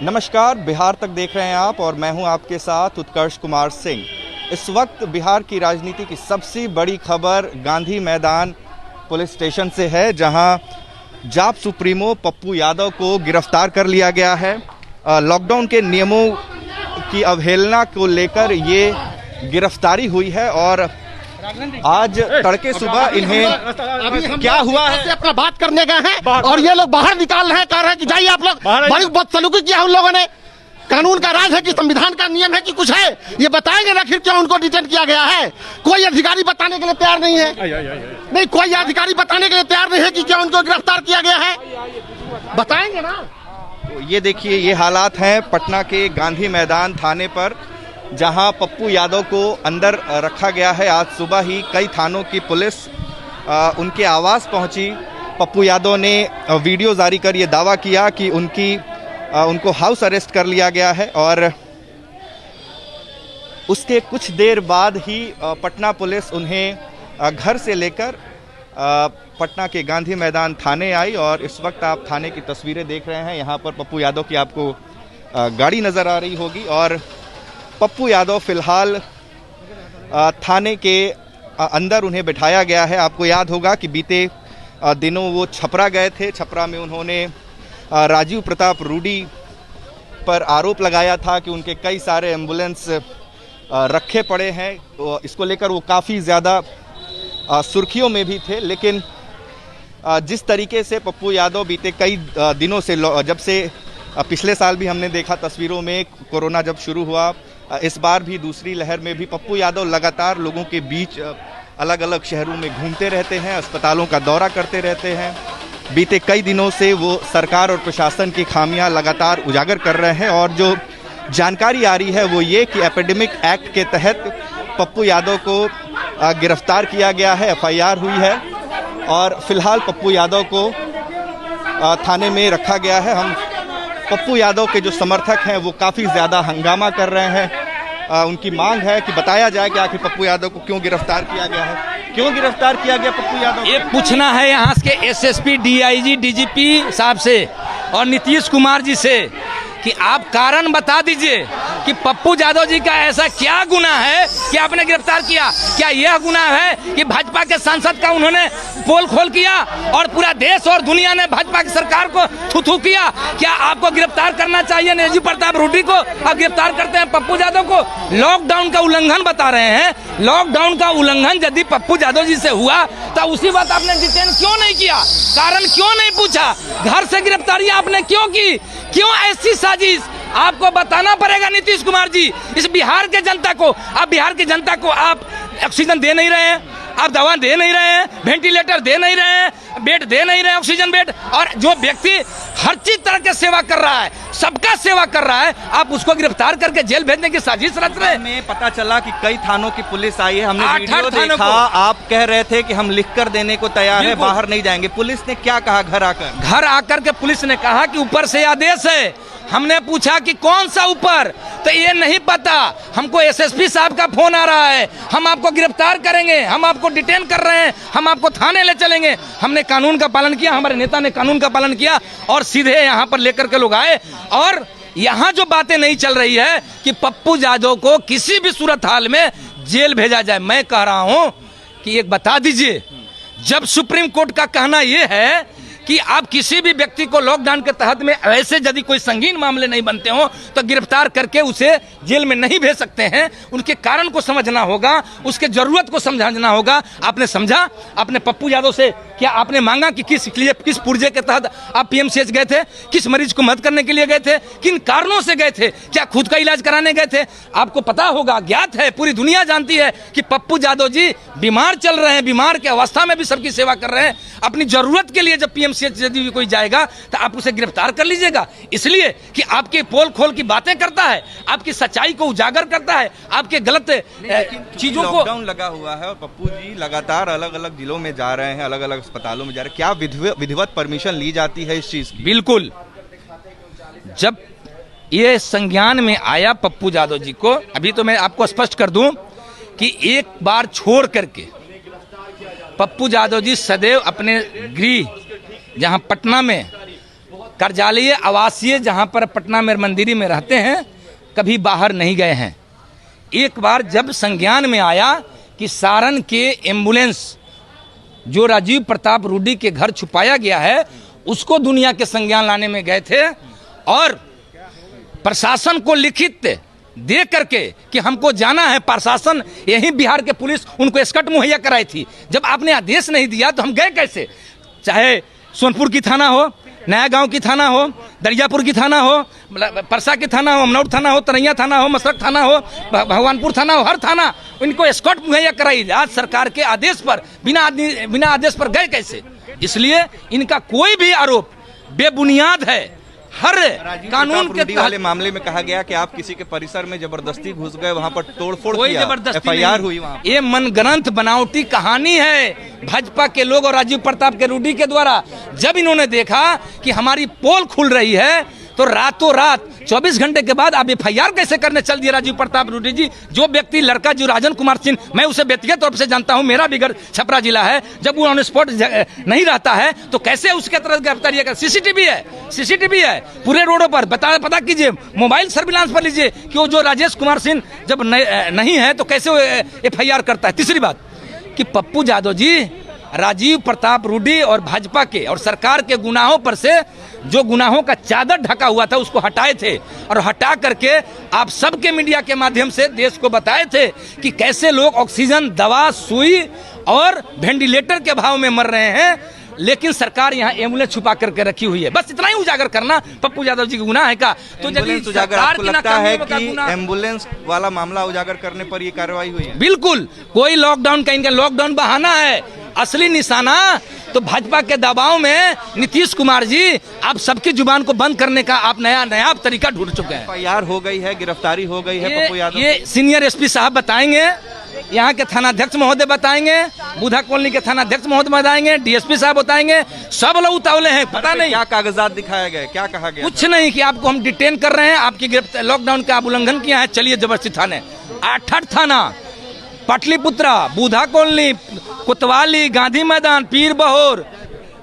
नमस्कार, बिहार तक देख रहे हैं आप और मैं हूं आपके साथ उत्कर्ष कुमार सिंह। इस वक्त बिहार की राजनीति की सबसे बड़ी खबर गांधी मैदान पुलिस स्टेशन से है, जहां जाप सुप्रीमो पप्पू यादव को गिरफ्तार कर लिया गया है। लॉकडाउन के नियमों की अवहेलना को लेकर ये गिरफ्तारी हुई है और आज तड़के सुबह इन्हें क्या हुआ है अपना बात करने गए हैं और ये लोग बाहर निकाल रहे हैं, कह रहे हैं कि जाइए आप लोग। बड़ी बदसलूकी किया उन लोगों ने। कानून का राज है कि संविधान का नियम है कि कुछ है, ये बताएंगे ना फिर क्यों उनको डिटेन किया गया है। कोई अधिकारी बताने के लिए तैयार नहीं है। नहीं, कोई अधिकारी बताने के लिए तैयार नहीं है कि क्यों उनको गिरफ्तार किया गया है। बताएंगे ना। ये देखिए, ये हालात हैं पटना के गांधी मैदान थाने पर, जहां पप्पू यादव को अंदर रखा गया है। आज सुबह ही कई थानों की पुलिस उनके आवास पहुंची। पप्पू यादव ने वीडियो जारी कर ये दावा किया कि उनको हाउस अरेस्ट कर लिया गया है और उसके कुछ देर बाद ही पटना पुलिस उन्हें घर से लेकर पटना के गांधी मैदान थाने आई। और इस वक्त आप थाने की तस्वीरें देख रहे हैं। यहाँ पर पप्पू यादव की आपको गाड़ी नज़र आ रही होगी और पप्पू यादव फिलहाल थाने के अंदर उन्हें बिठाया गया है। आपको याद होगा कि बीते दिनों वो छपरा गए थे। छपरा में उन्होंने राजीव प्रताप रूडी पर आरोप लगाया था कि उनके कई सारे एम्बुलेंस रखे पड़े हैं। तो इसको लेकर वो काफ़ी ज़्यादा सुर्खियों में भी थे। लेकिन जिस तरीके से पप्पू यादव बीते कई दिनों से, जब से पिछले साल भी हमने देखा तस्वीरों में, कोरोना जब शुरू हुआ, इस बार भी दूसरी लहर में भी पप्पू यादव लगातार लोगों के बीच अलग अलग शहरों में घूमते रहते हैं, अस्पतालों का दौरा करते रहते हैं। बीते कई दिनों से वो सरकार और प्रशासन की खामियां लगातार उजागर कर रहे हैं और जो जानकारी आ रही है वो ये कि एपिडेमिक एक्ट के तहत पप्पू यादव को गिरफ्तार किया गया है, एफआईआर हुई है और फिलहाल पप्पू यादव को थाने में रखा गया है। हम पप्पू यादव के जो समर्थक हैं वो काफ़ी ज़्यादा हंगामा कर रहे हैं। उनकी मांग है कि बताया जाए कि आखिर पप्पू यादव को क्यों गिरफ्तार किया गया है, क्यों गिरफ्तार किया गया पप्पू यादव। ये पूछना है यहाँ के एसएसपी, डीआईजी, डीजीपी साहब से और नीतीश कुमार जी से कि आप कारण बता दीजिए कि पप्पू यादव जी का ऐसा क्या गुनाह है कि आपने गिरफ्तार किया। क्या यह गुनाह है कि भाजपा के सांसद का उन्होंने पोल खोल किया और पूरा देश और दुनिया ने भाजपा की सरकार को थू किया। क्या आपको गिरफ्तार करना चाहिए राजीव प्रताप रूडी को? आप गिरफ्तार करते हैं पप्पू यादव को। लॉकडाउन का उल्लंघन बता रहे हैं। लॉकडाउन का उल्लंघन यदि पप्पू यादव जी से हुआ तो उसी बात आपने डिटेन क्यों नहीं किया? कारण क्यों नहीं पूछा? घर से गिरफ्तारी आपने क्यों की? क्यों ऐसी साजिश? आपको बताना पड़ेगा नीतीश कुमार जी, इस बिहार के जनता को। आप बिहार की जनता को आप ऑक्सीजन दे नहीं रहे हैं, आप दवा दे नहीं रहे हैं, वेंटिलेटर दे नहीं रहे हैं, बेड दे नहीं रहे हैं, ऑक्सीजन बेड। और जो व्यक्ति हर चीज तरह के सेवा कर रहा है, सबका सेवा कर रहा है, आप उसको गिरफ्तार करके जेल भेजने की साजिश रच रहे हैं। हमें पता चला कि कई थानों की पुलिस आई है, हमने वीडियो देखा। आप कह रहे थे कि हम लिख कर देने को तैयार है, बाहर नहीं जाएंगे। पुलिस ने क्या कहा घर आकर के पुलिस ने कहा कि ऊपर से आदेश है। हमने पूछा कि कौन सा ऊपर, तो ये नहीं पता, हमको एसएसपी साहब का फोन आ रहा है, हम आपको गिरफ्तार करेंगे, हम आपको डिटेन कर रहे हैं, हम आपको थाने ले चलेंगे। हमने कानून का पालन किया, हमारे नेता ने कानून का पालन किया और सीधे यहाँ पर लेकर के लोग आए। और यहाँ जो बातें नहीं चल रही है कि पप्पू यादव को किसी भी सूरत हाल में जेल भेजा जाए। मैं कह रहा हूँ कि एक बता दीजिए, जब सुप्रीम कोर्ट का कहना यह है कि आप किसी भी व्यक्ति को लॉकडाउन के तहत में ऐसे यदि कोई संगीन मामले नहीं बनते हो तो गिरफ्तार करके उसे जेल में नहीं भेज सकते हैं। उनके कारण को समझना होगा, उसके जरूरत को समझना होगा। आपने समझा? आपने पप्पू यादव से क्या आपने मांगा कि किस पुर्जे के तहत आप पीएमसीएच गए थे? किस मरीज को मदद करने के लिए गए थे? किन कारणों से गए थे? क्या खुद का इलाज कराने गए थे? आपको पता होगा, ज्ञात है, पूरी दुनिया जानती है कि पप्पू यादव जी बीमार चल रहे हैं, बीमार के अवस्था में भी सबकी सेवा कर रहे हैं। अपनी जरूरत के लिए जब पीएमसीएच यदि भी कोई जाएगा तो आप उसे गिरफ्तार कर लीजिएगा, इसलिए कि आपके पोल खोल की बातें करता है, आपकी सच्चाई को उजागर करता है, आपके गलत चीजों को। लॉकडाउन लगा हुआ है और पप्पू जी लगातार अलग अलग जिलों में जा रहे हैं, अलग अलग अस्पतालों में जा रहे हैं। क्या विधिवत परमिशन ली जाती है इस चीज की? बिल्कुल। जब ये संज्ञान में आया पप्पू यादव जी को, अभी तो मैं आपको स्पष्ट कर दूं कि एक बार छोड़ करके पप्पू यादव जी सदैव अपने गृह जहां पटना में कार्यालय आवासीय जहां पर पटना में मंदिरी में रहते हैं, कभी बाहर नहीं गए हैं। एक बार जब संज्ञान में आया कि सारण के एम्बुलेंस जो राजीव प्रताप रूडी के घर छुपाया गया है उसको दुनिया के संज्ञान लाने में गए थे और प्रशासन को लिखित दे करके कि हमको जाना है, प्रशासन यही बिहार के पुलिस उनको स्कर्ट मुहैया कराई थी। जब आपने आदेश नहीं दिया तो हम गए कैसे? चाहे सोनपुर की थाना हो, नया गांव की थाना हो, दरियापुर की थाना हो, परसा की थाना हो, अमनौर थाना हो, तरैया थाना हो, मसरक थाना हो, भगवानपुर थाना हो, हर थाना इनको स्कॉट मुहैया कराई। आज सरकार के आदेश पर बिना आदेश पर गए कैसे? इसलिए इनका कोई भी आरोप बेबुनियाद है। हर कानून के वाले मामले में कहा गया कि आप किसी के परिसर में जबरदस्ती घुस गए, वहां पर तोड़फोड़ कोई किया, जबरदस्ती FIR हुई वहां। ये मनगढ़ंत बनावटी कहानी है भाजपा के लोग और राजीव प्रताप के रूडी के द्वारा। जब इन्होंने देखा कि हमारी पोल खुल रही है तो रातों रात 24 घंटे के बाद आप FIR कैसे करने चल दिए राजीव प्रताप रूडी जी? जो व्यक्ति लड़का जो राजन कुमार सिंह, मैं उसे व्यक्तिगत तौर से जानता हूं, मेरा भी घर छपरा जिला है, जब वो ऑन स्पॉट नहीं रहता है तो कैसे उसके तरफ गिरफ्तारी कर? सीसीटीवी है पूरे रोडों पर, पता कीजिए, मोबाइल सर्विलांस पर लीजिए कि वो जो राजेश कुमार सिंह जब नहीं है तो कैसे FIR करता है। तीसरी बात कि पप्पू यादव जी राजीव प्रताप रूडी और भाजपा के और सरकार के गुनाहों पर से जो गुनाहों का चादर ढका हुआ था उसको हटाए थे और हटा करके आप सबके मीडिया के माध्यम से देश को बताए थे कि कैसे लोग ऑक्सीजन, दवा, सुई और वेंटिलेटर के अभाव में मर रहे हैं, लेकिन सरकार यहाँ एम्बुलेंस छुपा करके रखी हुई है। बस इतना ही उजागर करना पप्पू यादव जी का गुनाह है का? तो एम्बुलेंस उजागर, आपको लगता है कि एम्बुलेंस वाला मामला उजागर करने पर ये कार्रवाई हुई है? बिल्कुल, कोई लॉकडाउन का इनका लॉकडाउन बहाना है, असली निशाना तो भाजपा के दबाव में नीतीश कुमार जी आप सबकी जुबान को बंद करने का आप नया तरीका ढूंढ चुके हैं। FIR हो गई है, गिरफ्तारी हो गई है पप्पू यादव। ये सीनियर SP साहब बताएंगे, यहाँ के थानाध्यक्ष महोदय बताएंगे, बुधा कॉलोनी के थानाध्यक्ष महोदय बताएंगे, DSP साहब बताएंगे, सब लोग उतावले हैं। पता नहीं क्या कागजात दिखाए गए, क्या कहा गया? कुछ नहीं कि आपको हम डिटेन कर रहे हैं, आपकी गिरफ्तार, लॉकडाउन का आप उल्लंघन किया है, चलिए जबरदस्ती थाने। 8 थाना, पाटलिपुत्रा, बुधा कॉलोनी, कोतवाली, गांधी मैदान, पीर बहोर,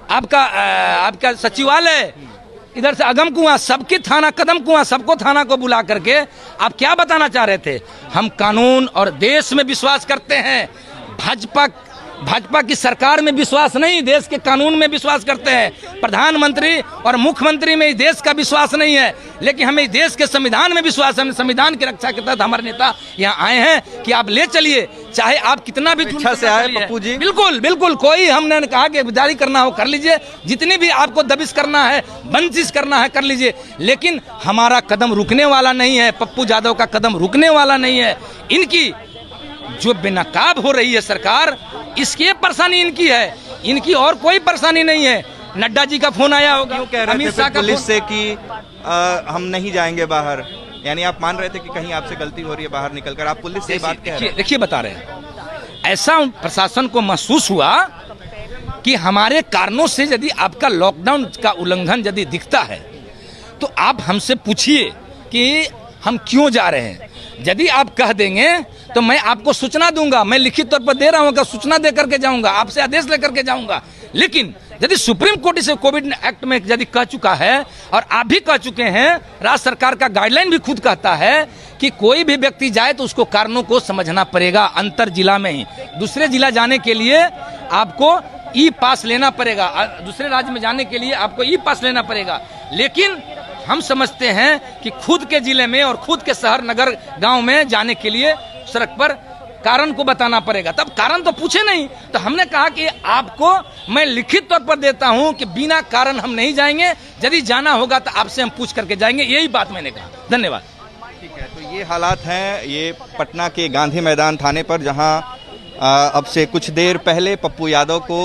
आपका सचिवालय, इधर से अगम कुआं, सबकी थाना, कदम कुआं, सबको थाना को बुला करके आप क्या बताना चाह रहे थे? हम कानून और देश में विश्वास करते हैं, भाजपा की सरकार में विश्वास नहीं, देश के कानून में विश्वास करते हैं। प्रधानमंत्री और मुख्यमंत्री में देश का विश्वास नहीं है, लेकिन हमें देश के संविधान में विश्वास है। संविधान की रक्षा के तहत हमारे नेता यहाँ आए हैं कि आप ले चलिए, चाहे आप कितना भी इच्छा से आए पप्पू जी। बिल्कुल, कोई हमने कहा कि जारी करना हो कर लीजिए, जितनी भी आपको दबिश करना है, बंदिश करना है कर लीजिए, लेकिन हमारा कदम रुकने वाला नहीं है, पप्पू यादव का कदम रुकने वाला नहीं है। इनकी जो बेनकाब हो रही है सरकार, इसकी परेशानी इनकी है, इनकी और कोई परेशानी नहीं है। नड्डा जी का फोन आया होगा, अमित शाह का पुलिस से कि हम नहीं जाएंगे बाहर, यानी आप मान रहे थे कि कहीं आपसे गलती हो रही है बाहर निकलकर, आप पुलिस से बात कह रहे हैं। देखिए बता रहे हैं, ऐसा प्रशासन को महसूस हुआ कि हमारे कारणों से यदि आपका लॉकडाउन का उल्लंघन यदि दिखता है तो आप हमसे पूछिए कि हम क्यों जा रहे हैं। यदि आप कह देंगे तो मैं आपको सूचना दूंगा, मैं लिखित तौर पर दे रहा हूं कि सूचना दे करके जाऊंगा, आपसे आदेश लेकर के जाऊंगा। लेकिन यदि सुप्रीम कोर्ट इसे कोविड एक्ट में यदि कह चुका है और आप भी कह चुके हैं, राज्य सरकार का गाइडलाइन भी खुद कहता है कि कोई भी व्यक्ति जाए तो उसको कारणों को समझना पड़ेगा अंतर जिला में ही। दूसरे जिला जाने के लिए आपको ई-पास लेना पड़ेगा, दूसरे राज्य में जाने के लिए आपको ई-पास लेना पड़ेगा। लेकिन हम समझते हैं कि खुद के जिले में और खुद के शहर, नगर, गांव में जाने के लिए सड़क पर कारण को बताना पड़ेगा। तब कारण तो पूछे नहीं, तो हमने कहा कि आपको मैं लिखित तौर पर देता हूं कि बिना कारण हम नहीं जाएंगे, यदि जाना होगा तो आपसे हम पूछ करके जाएंगे, यही बात मैंने कहा। धन्यवाद। ठीक है, तो ये हालात हैं ये पटना के गांधी मैदान थाने पर, जहां अब से कुछ देर पहले पप्पू यादव को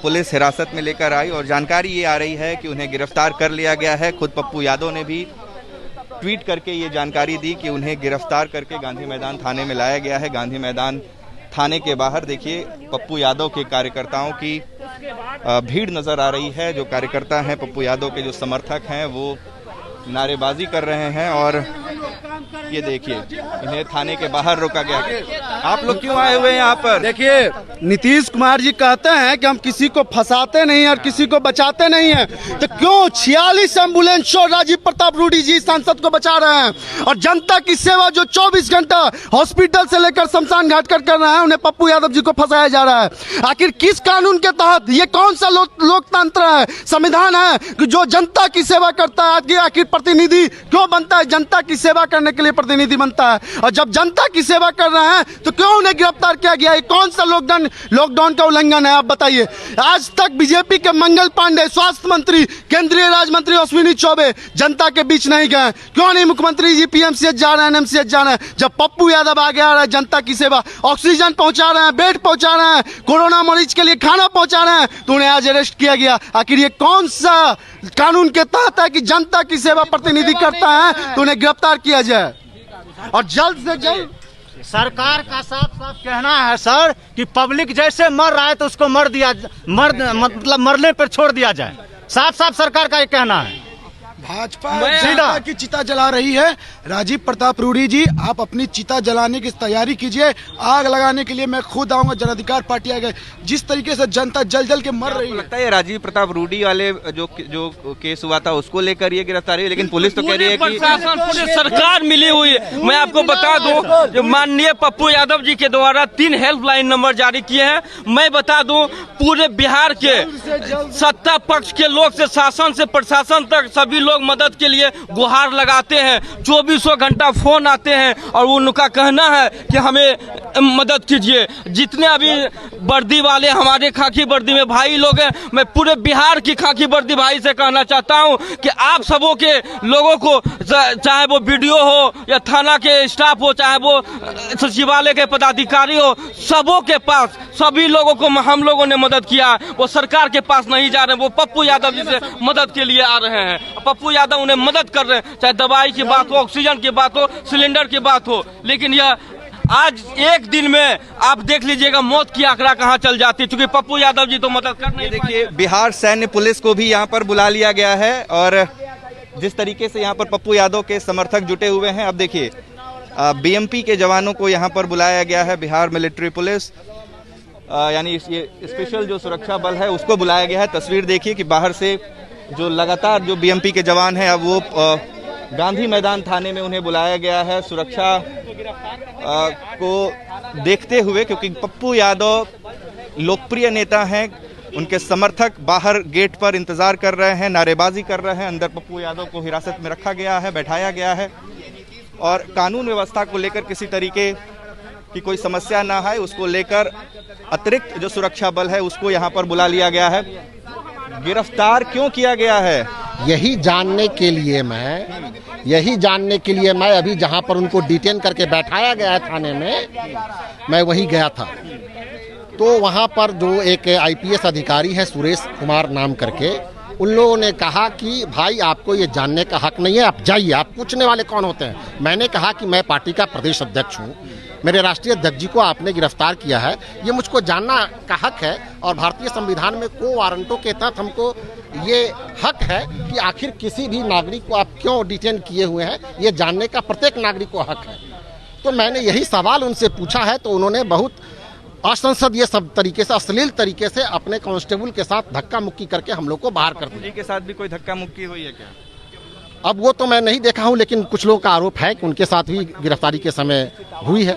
पुलिस हिरासत में लेकर आई और जानकारी ये आ रही है कि उन्हें गिरफ्तार कर लिया गया है। खुद पप्पू यादव ने भी ट्वीट करके ये जानकारी दी कि उन्हें गिरफ्तार करके गांधी मैदान थाने में लाया गया है। गांधी मैदान थाने के बाहर देखिए पप्पू यादव के कार्यकर्ताओं की भीड़ नजर आ रही है। जो कार्यकर्ता हैं पप्पू यादव के, जो समर्थक हैं, वो नारेबाजी कर रहे हैं और ये देखिए इन्हें थाने के बाहर रोका गया। आप लोग क्यों आए हुए हैं यहाँ पर? देखिए नीतीश कुमार जी कहते हैं कि हम किसी को फंसाते नहीं और किसी को बचाते नहीं हैं, तो क्यों 46 एम्बुलेंस चोर राजीव प्रताप रूडी जी सांसद को बचा रहे हैं? और जनता की सेवा जो 24 घंटा हॉस्पिटल से लेकर शमशान घाट कर रहे हैं, उन्हें पप्पू यादव जी को फंसाया जा रहा है। आखिर किस कानून के तहत? ये कौन सा लोकतंत्र है, संविधान है कि जो जनता की सेवा करता है? आखिर प्रतिनिधि क्यों बनता है? जनता की सेवा करने के लिए प्रतिनिधि बनता है। और जब जनता की सेवा कर रहे हैं तो क्यों उन्हें गिरफ्तार किया गया? ये कौन सा लॉकडाउन का उल्लंघन है? आप बताइए। आज तक बीजेपी के मंगल पांडे, स्वास्थ्य मंत्री, केंद्रीय राज्य मंत्री अश्विनी चौबे जनता के बीच नहीं गए। क्यों नहीं मुख्यमंत्री जी पीएमसीएच जा रहे हैं, एनएमसीएच जा रहे हैं? जब पप्पू यादव आ गया, जनता की सेवा, ऑक्सीजन पहुंचा रहे हैं, बेड पहुंचा रहे हैं, कोरोना मरीज के लिए खाना पहुंचा रहे हैं, तो उन्हें आज अरेस्ट किया गया। आखिर ये कौन सा कानून के तहत है कि जनता की सेवा प्रतिनिधि करता है तो उन्हें गिरफ्तार किया जाए? और जल्द से जल्द सरकार का साफ साफ कहना है सर कि पब्लिक जैसे मर रहा है तो उसको मतलब मरने पर छोड़ दिया जाए। साफ साफ सरकार का ये कहना है। भाजपा जनता की चिता जला रही है। राजीव प्रताप रूडी जी, आप अपनी चिता जलाने की तैयारी कीजिए। आग लगाने के लिए मैं खुद आऊंगा। जन अधिकार पार्टी आ गए। जिस तरीके से जनता जल जल के मर रही है। लगता है राजीव प्रताप रूडी वाले जो केस हुआ था उसको लेकर ये गिरफ्तारी है, लेकिन पुलिस तो कह रही है कि पूरी सरकार मिली हुई है। मैं आपको बता दूं, जो माननीय पप्पू यादव जी के द्वारा 3 हेल्पलाइन नंबर जारी किए हैं। मैं बता दूं, पूरे बिहार के सत्ता पक्ष के लोग से शासन से प्रशासन तक सभी लोग मदद के लिए गुहार लगाते हैं। 24 घंटा फोन आते हैं और उनका कहना है कि हमें मदद कीजिए। जितने अभी वर्दी वाले हमारे खाकी वर्दी में भाई लोग हैं, मैं पूरे बिहार की खाकी वर्दी भाई से कहना चाहता हूं कि आप सबों के लोगों को, चाहे वो बीडीओ हो या थाना के स्टाफ हो, चाहे वो सचिवालय के पदाधिकारी हो, सबों के पास, सभी लोगों को हम लोगों ने मदद किया। वो सरकार के पास नहीं जा रहे, वो पप्पू यादव जी से मदद के लिए आ रहे हैं। पप्पू यादव उन्हें मदद कर रहे हैं, चाहे दवाई की बात हो, ऑक्सीजन की बात हो, सिलेंडर की बात हो। लेकिन यह आज एक दिन में आप देख लीजिएगा मौत की आंकड़ा कहां चल जाती है, क्योंकि पप्पू यादव जी तो मदद कर नहीं। देखिए, बिहार सैन्य पुलिस को भी यहाँ पर बुला लिया गया है और जिस तरीके से यहाँ पर पप्पू यादव के समर्थक जुटे हुए हैं, अब देखिए बीएमपी के जवानों को यहाँ पर बुलाया गया है। बिहार मिलिट्री पुलिस यानी ये स्पेशल जो सुरक्षा बल है उसको बुलाया गया है। तस्वीर देखिए कि बाहर से जो लगातार जो बीएमपी के जवान हैं, अब वो गांधी मैदान थाने में उन्हें बुलाया गया है सुरक्षा को देखते हुए, क्योंकि पप्पू यादव लोकप्रिय नेता हैं। उनके समर्थक बाहर गेट पर इंतजार कर रहे हैं, नारेबाजी कर रहे हैं। अंदर पप्पू यादव को हिरासत में रखा गया है, बैठाया गया है और कानून व्यवस्था को लेकर किसी तरीके की कोई समस्या ना है उसको लेकर अतिरिक्त जो सुरक्षा बल है उसको यहाँ पर बुला लिया गया है। गिरफ्तार क्यों किया गया है यही जानने के लिए मैं अभी जहां पर उनको डिटेन करके बैठाया गया है थाने में, मैं वहीं गया था। तो वहां पर जो एक आईपीएस अधिकारी है सुरेश कुमार नाम करके, उन लोगों ने कहा कि भाई आपको ये जानने का हक नहीं है, आप जाइए। आप पूछने वाले कौन होते हैं? मैंने कहा कि मैं पार्टी का प्रदेश अध्यक्ष हूँ, मेरे राष्ट्रीय अध्यक्ष जी को आपने गिरफ्तार किया है, ये मुझको जानना का हक है। और भारतीय संविधान में को वारंटों के तहत हमको ये हक है कि आखिर किसी भी नागरिक को आप क्यों डिटेन किए हुए हैं, ये जानने का प्रत्येक नागरिक को हक है। तो मैंने यही सवाल उनसे पूछा है, तो उन्होंने बहुत असंसदीय सब तरीके से, अश्लील तरीके से अपने कांस्टेबल के साथ धक्का मुक्की करके हम लोग को बाहर कर दिया। के साथ भी कोई धक्का मुक्की हुई है क्या? अब वो तो मैं नहीं देखा हूं, लेकिन कुछ लोगों का आरोप है कि उनके साथ भी गिरफ्तारी के समय हुई है।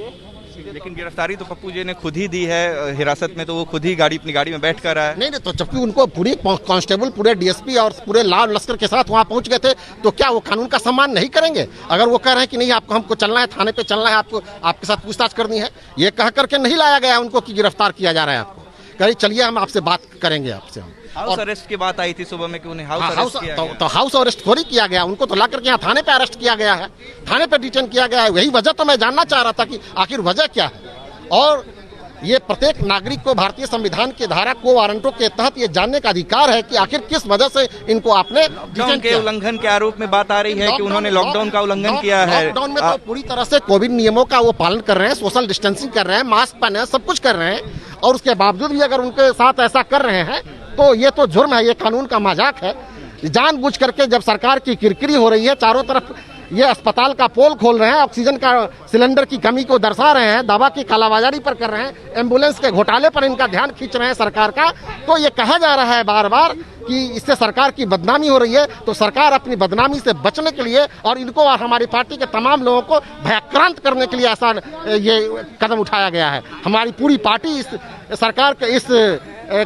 लेकिन गिरफ्तारी तो पप्पू जी ने खुद ही दी है, हिरासत में तो वो खुद ही अपनी गाड़ी में बैठ कर आया है। नहीं, तो जबकि उनको पूरी कांस्टेबल, पूरे डीएसपी और पूरे लाल लश्कर के साथ वहां पहुंच गए थे, तो क्या वो कानून का सम्मान नहीं करेंगे? अगर वो कह रहे हैं कि नहीं आपको, हमको चलना है, थाने पे चलना है, आपको आपके साथ पूछताछ करनी है, ये कह करके नहीं लाया गया उनको कि गिरफ्तार किया जा रहा है आपको। कहीं चलिए हम आपसे बात करेंगे आपसे। हम हाउस अरेस्ट की बात आई थी सुबह में कि उन्हें हाउस किया गया। तो हाउस अरेस्ट थोड़ी किया गया, उनको तो ला करके यहाँ थाने पे अरेस्ट किया गया है, थाने पे डिटेन किया गया है। वही वजह तो मैं जानना चाह रहा था कि आखिर वजह क्या है। और ये प्रत्येक नागरिक को भारतीय संविधान की धारा को वारंटों के तहत ये जानने का अधिकार है कि आखिर किस वजह से इनको आपने लॉकडाउन के उल्लंघन के आरोप में बात आ रही है कि उन्होंने लॉकडाउन का उल्लंघन किया है। लॉकडाउन में तो पूरी तरह से कोविड नियमों का वो पालन कर रहे हैं, सोशल डिस्टेंसिंग कर रहे हैं, मास्क पहने हैं, सब कुछ कर रहे हैं, और उसके बावजूद भी अगर उनके साथ ऐसा कर रहे हैं तो ये तो जुर्म है, ये कानून का मजाक है। जानबूझ करके जब सरकार की किरकिरी हो रही है, चारों तरफ ये अस्पताल का पोल खोल रहे हैं, ऑक्सीजन का सिलेंडर की कमी को दर्शा रहे हैं, दवा की कालाबाजारी पर कर रहे हैं, एम्बुलेंस के घोटाले पर इनका ध्यान खींच रहे हैं सरकार का। तो ये कहा जा रहा है बार बार कि इससे सरकार की बदनामी हो रही है। तो सरकार अपनी बदनामी से बचने के लिए और इनको और हमारी पार्टी के तमाम लोगों को भयाक्रांत करने के लिए ऐसा ये कदम उठाया गया है। हमारी पूरी पार्टी इस सरकार के इस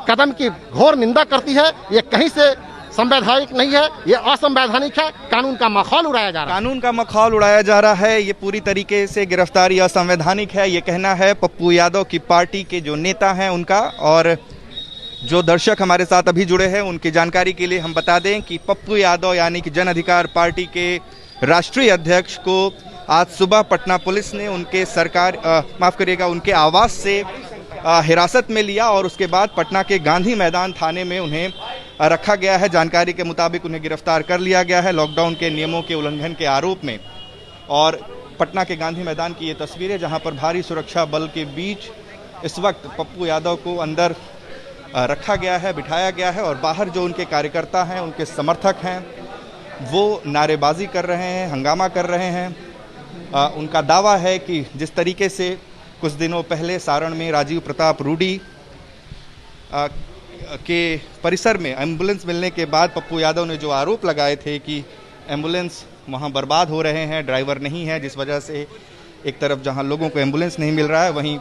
कदम की घोर निंदा करती है। ये कहीं से संवैधानिक नहीं है, ये असंवैधानिक है, कानून का मखौल उड़ाया जा रहा है। कानून का मखौल उड़ाया जा रहा है, ये पूरी तरीके से गिरफ्तारी असंवैधानिक है, ये कहना है पप्पू यादव की पार्टी के जो नेता हैं उनका। और जो दर्शक हमारे साथ अभी जुड़े हैं उनकी जानकारी के लिए हम बता दें कि पप्पू यादव यानी कि जन अधिकार पार्टी के राष्ट्रीय अध्यक्ष को आज सुबह पटना पुलिस ने उनके उनके आवास से हिरासत में लिया और उसके बाद पटना के गांधी मैदान थाने में उन्हें रखा गया है। जानकारी के मुताबिक उन्हें गिरफ्तार कर लिया गया है लॉकडाउन के नियमों के उल्लंघन के आरोप में। और पटना के गांधी मैदान की ये तस्वीरें जहां पर भारी सुरक्षा बल के बीच इस वक्त पप्पू यादव को अंदर रखा गया है, बिठाया गया है। और बाहर जो उनके कार्यकर्ता हैं, उनके समर्थक हैं, वो नारेबाजी कर रहे हैं, हंगामा कर रहे हैं। उनका दावा है कि जिस तरीके से कुछ दिनों पहले सारण में राजीव प्रताप रूडी के परिसर में एम्बुलेंस मिलने के बाद पप्पू यादव ने जो आरोप लगाए थे कि एम्बुलेंस वहां बर्बाद हो रहे हैं, ड्राइवर नहीं है, जिस वजह से एक तरफ जहां लोगों को एम्बुलेंस नहीं मिल रहा है वहीं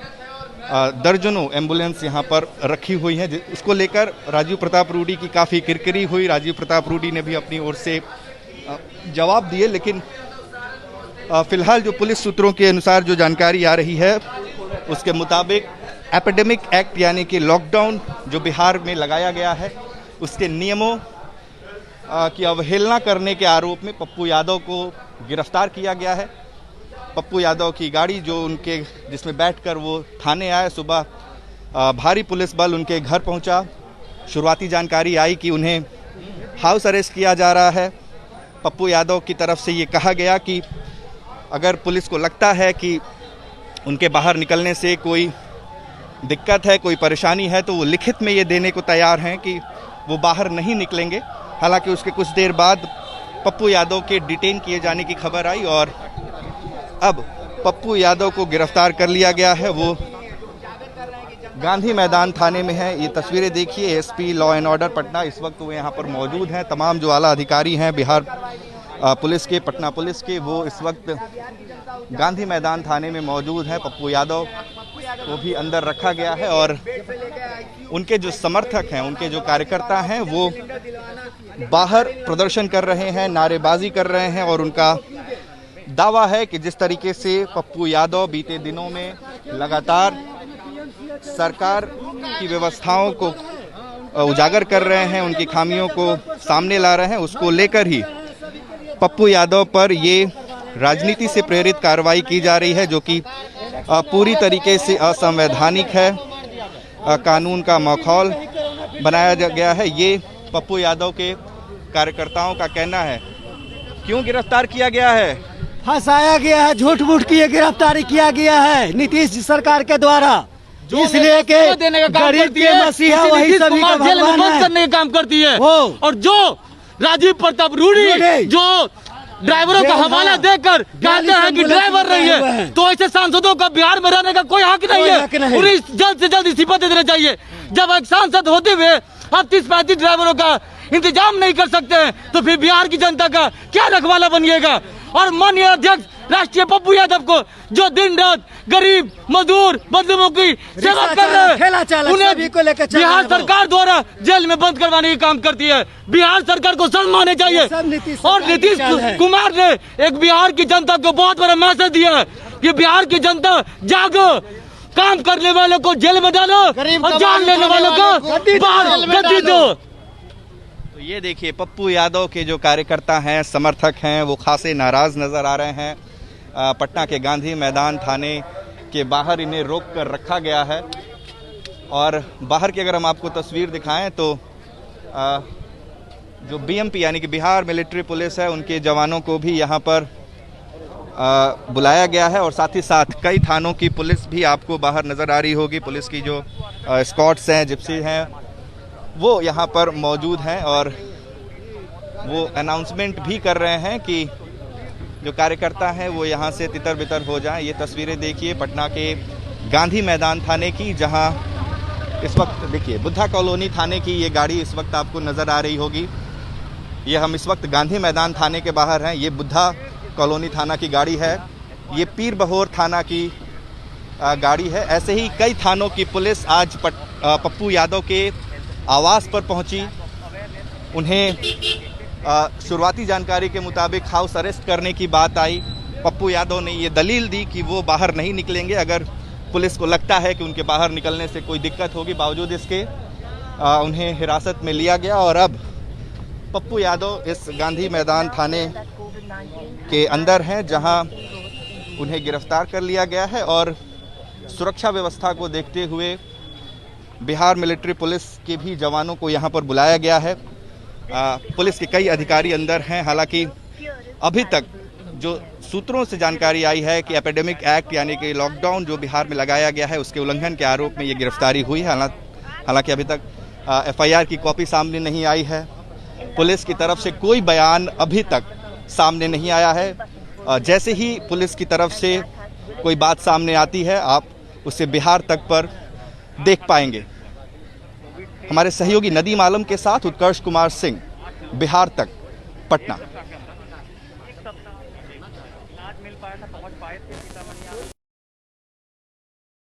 दर्जनों एम्बुलेंस यहां पर रखी हुई हैं। उसको लेकर राजीव प्रताप रूडी की काफ़ी किरकिरी हुई। राजीव प्रताप रूडी ने भी अपनी ओर से जवाब दिए, लेकिन फिलहाल जो पुलिस सूत्रों के अनुसार जो जानकारी आ रही है उसके मुताबिक एपिडेमिक एक्ट यानी कि लॉकडाउन जो बिहार में लगाया गया है उसके नियमों की अवहेलना करने के आरोप में पप्पू यादव को गिरफ्तार किया गया है। पप्पू यादव की गाड़ी जिसमें बैठकर वो थाने आए, सुबह भारी पुलिस बल उनके घर पहुंचा। शुरुआती जानकारी आई कि उन्हें हाउस अरेस्ट किया जा रहा है। पप्पू यादव की तरफ से ये कहा गया कि अगर पुलिस को लगता है कि उनके बाहर निकलने से कोई दिक्कत है, कोई परेशानी है, तो वो लिखित में ये देने को तैयार हैं कि वो बाहर नहीं निकलेंगे। हालांकि उसके कुछ देर बाद पप्पू यादव के डिटेन किए जाने की खबर आई और अब पप्पू यादव को गिरफ्तार कर लिया गया है। वो गांधी मैदान थाने में है। ये तस्वीरें देखिए, SP law and order Patna इस वक्त वो यहाँ पर मौजूद हैं। तमाम जो आला अधिकारी हैं बिहार पुलिस के, पटना पुलिस के, वो इस वक्त गांधी मैदान थाने में मौजूद हैं। पप्पू यादव को भी अंदर रखा गया है और उनके जो समर्थक हैं, उनके जो कार्यकर्ता हैं, वो बाहर प्रदर्शन कर रहे हैं, नारेबाजी कर रहे हैं। और उनका दावा है कि जिस तरीके से पप्पू यादव बीते दिनों में लगातार सरकार की व्यवस्थाओं को उजागर कर रहे हैं, उनकी खामियों को सामने ला रहे हैं, उसको लेकर ही पप्पू यादव पर ये राजनीति से प्रेरित कार्रवाई की जा रही है, जो कि पूरी तरीके से असंवैधानिक है। कानून का माहौल बनाया गया है, ये पप्पू यादव के कार्यकर्ताओं का कहना है। क्यों गिरफ्तार किया गया है? फंसाया गया है, झूठ मूठ की गिरफ्तारी किया गया है नीतीश सरकार के द्वारा, इसलिए के गरीब के मसीहा वही सभी का भगवान है, करने का काम करती है। और जो राजीव प्रताप रूडी जो ड्राइवरों का हवाला देकर कहते हैं कि ड्राइवर नहीं है, तो ऐसे सांसदों का बिहार में रहने का कोई हक नहीं है। उन्हें जल्द से जल्द इस्तीफा दे देना चाहिए। जब एक सांसद होते हुए आप 30-35 ड्राइवरों का इंतजाम नहीं कर सकते हैं, तो फिर बिहार की जनता का क्या रखवाला बनिएगा। और माननीय अध्यक्ष राष्ट्रीय पप्पू यादव को जो दिन रात गरीब मजदूर मजलूमों की सेवा कर रहे हैं, उन्हें बिहार सरकार द्वारा जेल में बंद करवाने का काम करती है। बिहार सरकार को शर्म आनी चाहिए। और नीतीश कुमार ने एक बिहार की जनता को बहुत बड़ा मैसेज दिया है कि बिहार की जनता जागो, काम करने वालों को जेल में डालो और जान लेने वालों को बाहर गद्दी दो। तो ये देखिए, पप्पू यादव के जो कार्यकर्ता हैं, समर्थक हैं, वो खासे नाराज नजर आ रहे हैं। पटना के गांधी मैदान थाने के बाहर इन्हें रोक कर रखा गया है। और बाहर की अगर हम आपको तस्वीर दिखाएं तो जो बीएमपी यानी कि बिहार मिलिट्री पुलिस है, उनके जवानों को भी यहाँ पर बुलाया गया है। और साथ ही साथ कई थानों की पुलिस भी आपको बाहर नज़र आ रही होगी। पुलिस की जो स्कॉट्स हैं, जिप्सी हैं, वो यहाँ पर मौजूद हैं और वो अनाउंसमेंट भी कर रहे हैं कि जो कार्यकर्ता हैं वो यहाँ से तितर बितर हो जाएं। ये तस्वीरें देखिए पटना के गांधी मैदान थाने की, जहाँ इस वक्त देखिए बुद्धा कॉलोनी थाने की ये गाड़ी इस वक्त आपको नज़र आ रही होगी। ये हम इस वक्त गांधी मैदान थाने के बाहर हैं। ये बुद्धा कॉलोनी थाना की गाड़ी है, ये पीर बहोर थाना की गाड़ी है। ऐसे ही कई थानों की पुलिस आज पप्पू यादव के आवास पर पहुंची। उन्हें शुरुआती जानकारी के मुताबिक हाउस अरेस्ट करने की बात आई। पप्पू यादव ने ये दलील दी कि वो बाहर नहीं निकलेंगे अगर पुलिस को लगता है कि उनके बाहर निकलने से कोई दिक्कत होगी। बावजूद इसके उन्हें हिरासत में लिया गया और अब पप्पू यादव इस गांधी मैदान थाने के अंदर हैं, जहां उन्हें गिरफ्तार कर लिया गया है। और सुरक्षा व्यवस्था को देखते हुए बिहार मिलिट्री पुलिस के भी जवानों को यहां पर बुलाया गया है। पुलिस के कई अधिकारी अंदर हैं। हालांकि अभी तक जो सूत्रों से जानकारी आई है कि एपिडेमिक एक्ट यानी कि लॉकडाउन जो बिहार में लगाया गया है उसके उल्लंघन के आरोप में ये गिरफ्तारी हुई है। हालांकि अभी तक एफआईआर की कॉपी सामने नहीं आई है। पुलिस की तरफ से कोई बयान अभी तक सामने नहीं आया है। जैसे ही पुलिस की तरफ से कोई बात सामने आती है आप उसे बिहार तक पर देख पाएंगे। हमारे सहयोगी नदीम आलम के साथ उत्कर्ष कुमार सिंह, बिहार तक, पटना।